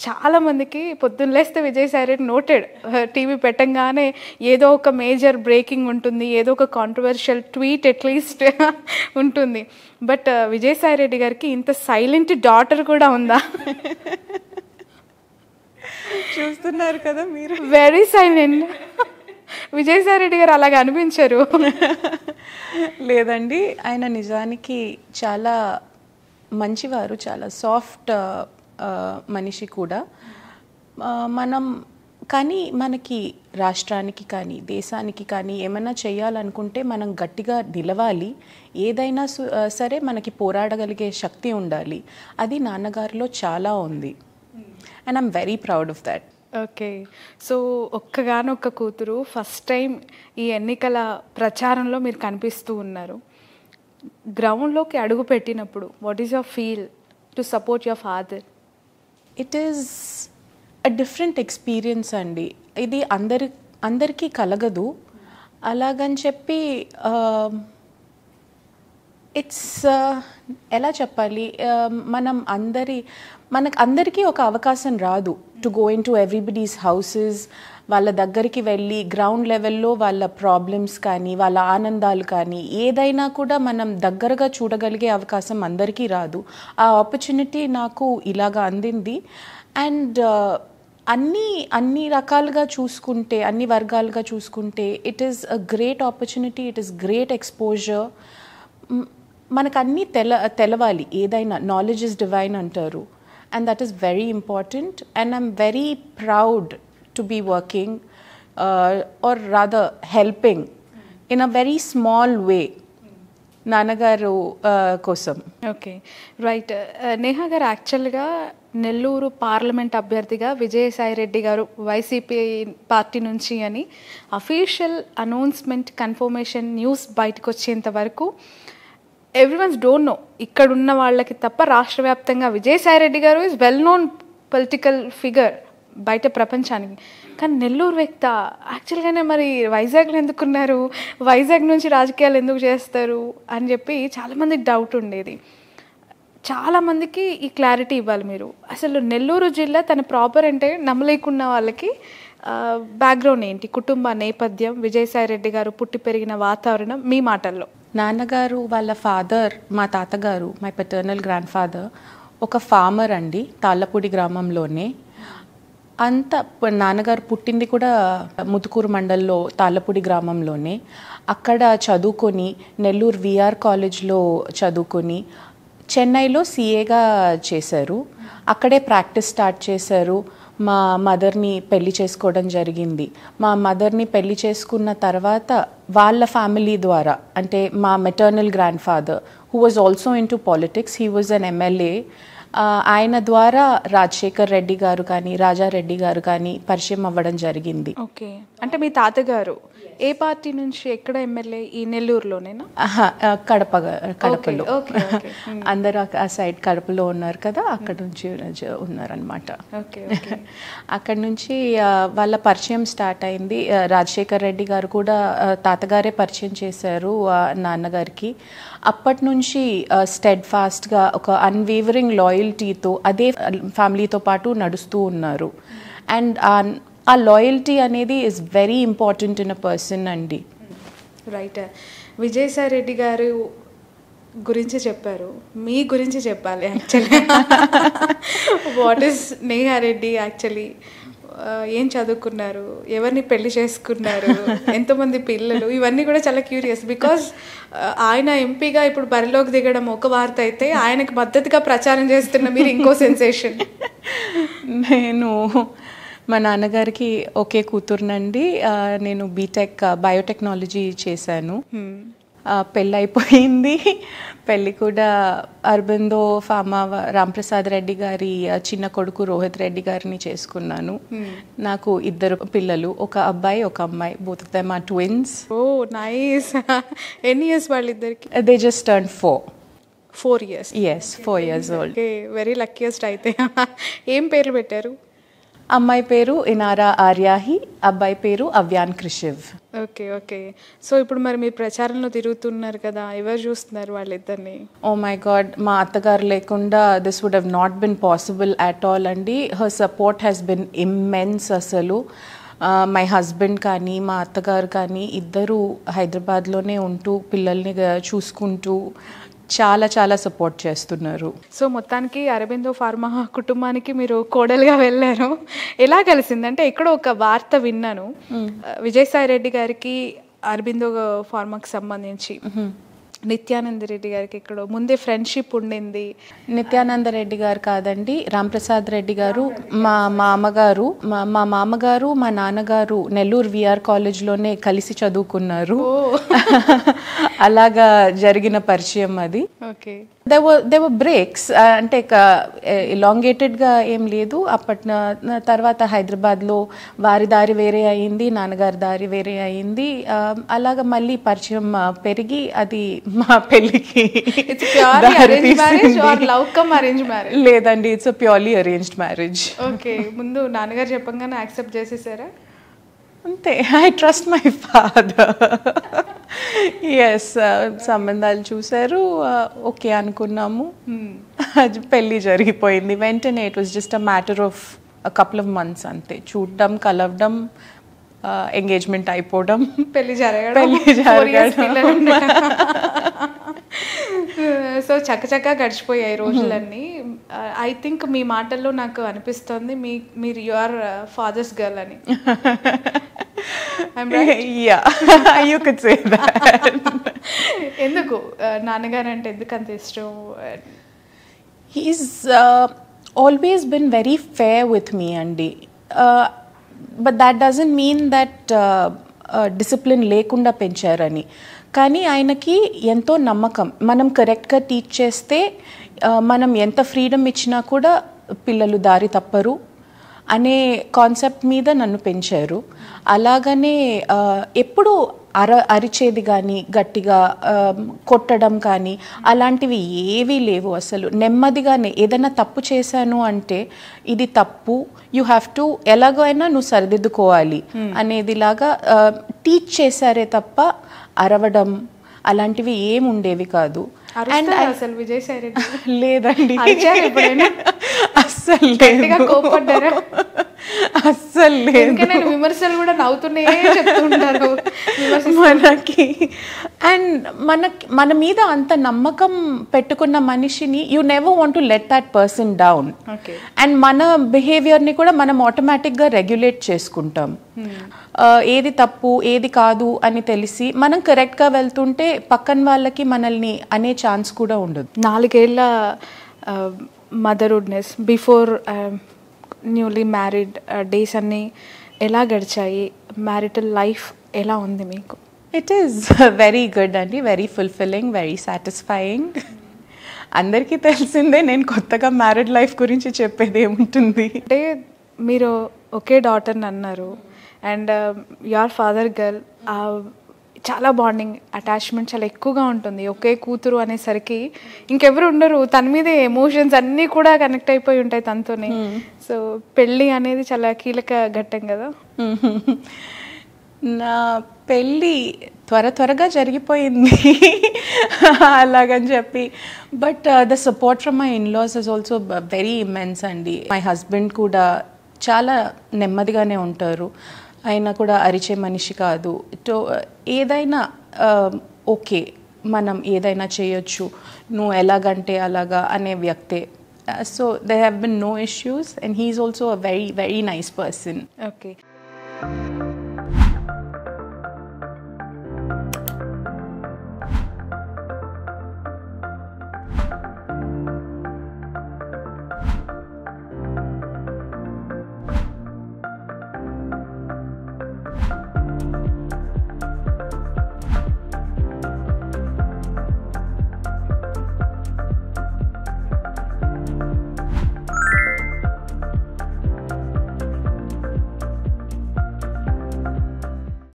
చాలామందికి పొద్దున్న లేస్తే విజయసాయి రెడ్డి నోటెడ్, టీవీ పెట్టంగానే ఏదో ఒక మేజర్ బ్రేకింగ్ ఉంటుంది, ఏదో ఒక కాంట్రవర్షియల్ ట్వీట్ అట్లీస్ట్ ఉంటుంది. బట్ విజయసాయి రెడ్డి గారికి ఇంత సైలెంట్ డాటర్ కూడా ఉందా? చూస్తున్నారు కదా మీరు, వెరీ సైలెంట్. విజయసాయి రెడ్డి గారు అలాగ అనిపించరు. లేదండి, ఆయన నిజానికి చాలా మంచివారు, చాలా సాఫ్ట్ మనిషి కూడా. మనం కానీ మనకి రాష్ట్రానికి కానీ దేశానికి కానీ ఏమైనా చేయాలనుకుంటే మనం గట్టిగా నిలవాలి. ఏదైనా సరే మనకి పోరాడగలిగే శక్తి ఉండాలి. అది నాన్నగారిలో చాలా ఉంది. And I'm very proud of that. Okay, so ఒక్కగానొక్క కూతురు ఫస్ట్ టైం ఈ ఎన్నికల ప్రచారంలో మీరు కనిపిస్తూ ఉన్నారు. గ్రౌండ్లోకి అడుగు పెట్టినప్పుడు what is your feel to support your father? It is a different experience అండి. ఇది అందరికీ కలగదు. అలాగని చెప్పి ఇట్స్ ఎలా చెప్పాలి, మనకు అందరికీ ఒక అవకాశం రాదు to go in to everybody's houses. వాళ్ళ దగ్గరికి వెళ్ళి గ్రౌండ్ లెవెల్లో వాళ్ళ ప్రాబ్లమ్స్ కానీ వాళ్ళ ఆనందాలు కానీ ఏదైనా కూడా మనం దగ్గరగా చూడగలిగే అవకాశం అందరికీ రాదు. ఆ ఆపర్చునిటీ నాకు ఇలాగా అందింది. అండ్ అన్ని రకాలుగా చూసుకుంటే, అన్ని వర్గాలుగా చూసుకుంటే it is a great opportunity, it is great exposure. మనకు అన్నీ తెలవాలి. ఏదైనా నాలెడ్జ్ ఇస్ డివైన్ అంటారు, and that is very important. And I'm very proud to be working or rather helping in a very small way నాన్నగారు కోసం. Okay, right. Neha గారు, యాక్చువల్గా Nellore parliament అభ్యర్థిగా విజయసాయి రెడ్డి గారు వైసీపీ పార్టీ నుంచి అని అఫీషియల్ అనౌన్స్మెంట్ కన్ఫర్మేషన్ న్యూస్ బయటకు వచ్చేంత వరకు ఎవ్రీవన్స్ డోంట్ నో. ఇక్కడ ఉన్న వాళ్ళకి తప్ప రాష్ట్ర వ్యాప్తంగా విజయసాయి రెడ్డి గారు is well known political figure బయట ప్రపంచానికి. కానీ నెల్లూరు వ్యక్త యాక్చువల్గానే మరి వైజాగ్లో ఎందుకున్నారు, వైజాగ్ నుంచి రాజకీయాలు ఎందుకు చేస్తారు అని చెప్పి చాలామందికి డౌట్ ఉండేది. చాలామందికి ఈ క్లారిటీ ఇవ్వాలి మీరు. అసలు నెల్లూరు జిల్లా తన ప్రాపర్ అంటే నమ్మలేకున్న వాళ్ళకి బ్యాక్గ్రౌండ్ ఏంటి, కుటుంబ నేపథ్యం, విజయసాయి రెడ్డి గారు పుట్టి పెరిగిన వాతావరణం మీ మాటల్లో? నాన్నగారు వాళ్ళ ఫాదర్, మా తాతగారు, మై పెటర్నల్ గ్రాండ్ ఫాదర్ ఒక ఫార్మర్ అండి, తాళ్ళపూడి గ్రామంలోనే. నాన్నగారు పుట్టింది కూడా ముతుకూరు మండల్లో తాళ్ళపూడి గ్రామంలోనే. అక్కడ చదువుకొని నెల్లూరు విఆర్ కాలేజ్లో చదువుకొని చెన్నైలో సిఏగా చేశారు. అక్కడే ప్రాక్టీస్ స్టార్ట్ చేశారు. మా మదర్ని పెళ్లి చేసుకోవడం జరిగింది. మా మదర్ని పెళ్లి చేసుకున్న తర్వాత వాళ్ళ ఫ్యామిలీ ద్వారా, అంటే మా maternal grand father who was also in to politics, he was an MLA, ఆయన ద్వారా రాజశేఖర్ రెడ్డి గారు కానీ రాజారెడ్డి గారు కానీ పరిచయం అవ్వడం జరిగింది. ఓకే, అంటే మీ తాతగారు ఏ పార్టీ నుంచి, ఎక్కడ ఎమ్మెల్యే? ఈ నెల్లూరులోనేనా? కడపలో. అందరూ ఆ సైడ్ కడపలో ఉన్నారు కదా, అక్కడ నుంచి ఉన్నారనమాట. అక్కడ నుంచి వాళ్ళ పరిచయం స్టార్ట్ అయింది. రాజశేఖర్ రెడ్డి గారు కూడా తాతగారే పరిచయం చేశారు నాన్నగారికి. అప్పటి నుంచి స్టెడ్ ఫాస్ట్గా ఒక అన్వేవరింగ్ లాయల్టీతో అదే ఫ్యామిలీతో పాటు నడుస్తూ ఉన్నారు. అండ్ ఆ లాయల్టీ అనేది is very important in a person అండి. రైట్. విజయసాయి రెడ్డి గారు గురించి చెప్పారు, మీ గురించి చెప్పాలి actually. What is Neha Reddy actually? ఏం చదువుకున్నారు, ఎవరిని పెళ్లి చేసుకున్నారు, ఎంతమంది పిల్లలు, ఇవన్నీ కూడా చాలా క్యూరియస్. బికాజ్ ఆయన ఎంపీగా ఇప్పుడు బరిలోకి దిగడం ఒక వార్త అయితే, ఆయనకు మద్దతుగా ప్రచారం చేస్తున్న మీరు ఇంకో సెన్సేషన్. నేను మా నాన్నగారికి ఒకే కూతురునండి. నేను బీటెక్ బయోటెక్నాలజీ చేశాను. పెళ్ళి అయిపోయింది. పెళ్ళి కూడా అరబిందో ఫార్మా రాంప్రసాద్ రెడ్డి గారి చిన్న కొడుకు రోహిత్ రెడ్డి గారిని చేసుకున్నాను. నాకు 2 పిల్లలు, ఒక అబ్బాయి ఒక అమ్మాయి. Both of them are twins. Oh nice. ఎన్ని ఇయర్స్ వాళ్ళిద్దరికి? They just turn 4 years. Yes, 4 years old. Okay, very luckiest అయితే. ఏం పేర్లు పెట్టారు? అమ్మాయి పేరు ఇనారా ఆర్యాహి, అబ్బాయి పేరు Avyaan Krishiv. Okay okay. So ఇప్పుడు మరి మీరు ప్రచారంలో తిరుగుతున్నారు కదా, ఎవరు చూస్తున్నారు వాళ్ళిద్దరిని? ఓ మై గాడ్, మా అత్తగారు లేకుండా this would have not been possible at all అండి. Her support has been immense. అసలు మై హస్బెండ్ కానీ మా అత్తగారు కానీ ఇద్దరు హైదరాబాద్లోనే ఉంటూ పిల్లల్ని చూసుకుంటూ చాలా చాలా సపోర్ట్ చేస్తున్నారు. సో మొత్తానికి అరబిందో ఫార్మా కుటుంబానికి మీరు కోడలుగా వెళ్ళారు. ఎలా కలిసింది అంటే ఎక్కడో ఒక వార్త విన్నాను, విజయసాయి రెడ్డి గారికి అరబిందో ఫార్మాకి సంబంధించి నిత్యానంద రెడ్డి గారికి ఇక్కడ ముందే ఫ్రెండ్షిప్ ఉండింది. నిత్యానంద రెడ్డి గారు కాదండి, రాంప్రసాద్ రెడ్డి గారు మా మామగారు. మా మామగారు మా నాన్నగారు నెల్లూరు విఆర్ కాలేజ్లోనే కలిసి చదువుకున్నారు. అలాగా జరిగిన పరిచయం అది. ఓకే. there were breaks, అంటే ఎలాంగేటెడ్గా ఏం లేదు. తర్వాత హైదరాబాద్లో వారి దారి వేరే అయింది, నాన్నగారి దారి వేరే అయింది. అలాగా మళ్ళీ పరిచయం పెరిగి అది మా పెళ్ళికి లేదండి, it's purely arranged marriage. Okay. ముందు నాన్నగారు చెప్పంగానే యాక్సెప్ట్ చేసేసారా? అంతే, I trust my father. Yes, సంబంధాలు చూశారు, ఓకే అనుకున్నాము, పెళ్ళి జరిగిపోయింది వెంటనే. It was just a matter of a couple of months అంతే. చూడడం, కలవడం, ఎంగేజ్మెంట్ అయిపోవడం, పెళ్లి జరగడం. సో చక్కచక్క గడిచిపోయాయి రోజులన్నీ. ఐ థింక్ మీ మాటల్లో నాకు అనిపిస్తుంది మీరు యు ఆర్ ఫాదర్స్ గర్ల్ అని. ఎందుకు నాన్నగారు అంటే ఎందుకు అంత ఇష్టం? He's always been very fair with me అండి. But that doesn't mean that discipline లేకుండా పెంచారని. కానీ ఆయనకి ఎంతో నమ్మకం, మనం కరెక్ట్గా టీచ్ చేస్తే మనం ఎంత ఫ్రీడమ్ ఇచ్చినా కూడా పిల్లలు దారి తప్పరు అనే కాన్సెప్ట్ మీద నన్ను పెంచారు. అలాగనే ఎప్పుడు అరిచేది కానీ గట్టిగా కొట్టడం కానీ అలాంటివి ఏవీ లేవు అసలు. నెమ్మదిగానే ఏదైనా తప్పు చేశాను అంటే ఇది తప్పు, యూ హ్యావ్ టు ఎలాగో అయినా నువ్వు సరిదిద్దుకోవాలి అనేదిలాగా టీచ్ చేశారే తప్ప అరవడం అలాంటివి ఏమి ఉండేవి కాదు. అండ్ అసలు విజయసాయి రెడ్డి లేదండి, అస్సలు అస్సలు లేదు. విమర్శలు కూడా నవ్వుతూనే చెప్తుంటారు మనకి. అండ్ మన మీద అంత నమ్మకం పెట్టుకున్న మనిషిని you never want to let that person down. And మన బిహేవియర్ని కూడా మనం ఆటోమేటిక్గా రెగ్యులేట్ చేసుకుంటాం. ఏది తప్పు ఏది కాదు అని తెలిసి మనం కరెక్ట్గా వెళ్తుంటే పక్కన వాళ్ళకి మనల్ని అనే ఛాన్స్ కూడా ఉండదు. 4 ఏళ్ళ మదర్హుడ్నెస్ బిఫోర్ న్యూలీ మ్యారీడ్ డేస్ అన్నీ ఎలా గడిచాయి? మ్యారిటల్ లైఫ్ ఎలా ఉంది మీకు? ఇట్ ఈస్ వెరీ గుడ్ అండి, వెరీ ఫుల్ఫిల్లింగ్, వెరీ సాటిస్ఫైయింగ్. అందరికీ తెలిసిందే, నేను కొత్తగా మ్యారీడ్ లైఫ్ గురించి చెప్పేది ఏముంటుంది. అంటే మీరు ఒకే డాటర్ని అన్నారు, అండ్ యువర్ ఫాదర్ గర్ల్, చాలా బాండింగ్ అటాచ్మెంట్ చాలా ఎక్కువగా ఉంటుంది. ఒకే కూతురు అనేసరికి ఇంకెవరు ఉండరు, తన మీదే ఎమోషన్స్ అన్నీ కూడా కనెక్ట్ అయిపోయి ఉంటాయి తనతోనే. సో పెళ్ళి అనేది చాలా కీలక ఘట్టం కదా. నా పెళ్ళి త్వరగా జరిగిపోయింది అలాగని చెప్పి. But the support from my in-laws is also very immense అండి. మై హస్బెండ్ కూడా చాలా నెమ్మదిగానే ఉంటారు, ఆయన కూడా అరిచే మనిషి కాదు. ఏదైనా ఓకే, మనం ఏదైనా చేయొచ్చు, నువ్వు ఎలాగంటే అలాగా అనే వ్యక్తే. So they have been no issues and he is also a very very nice person. Okay.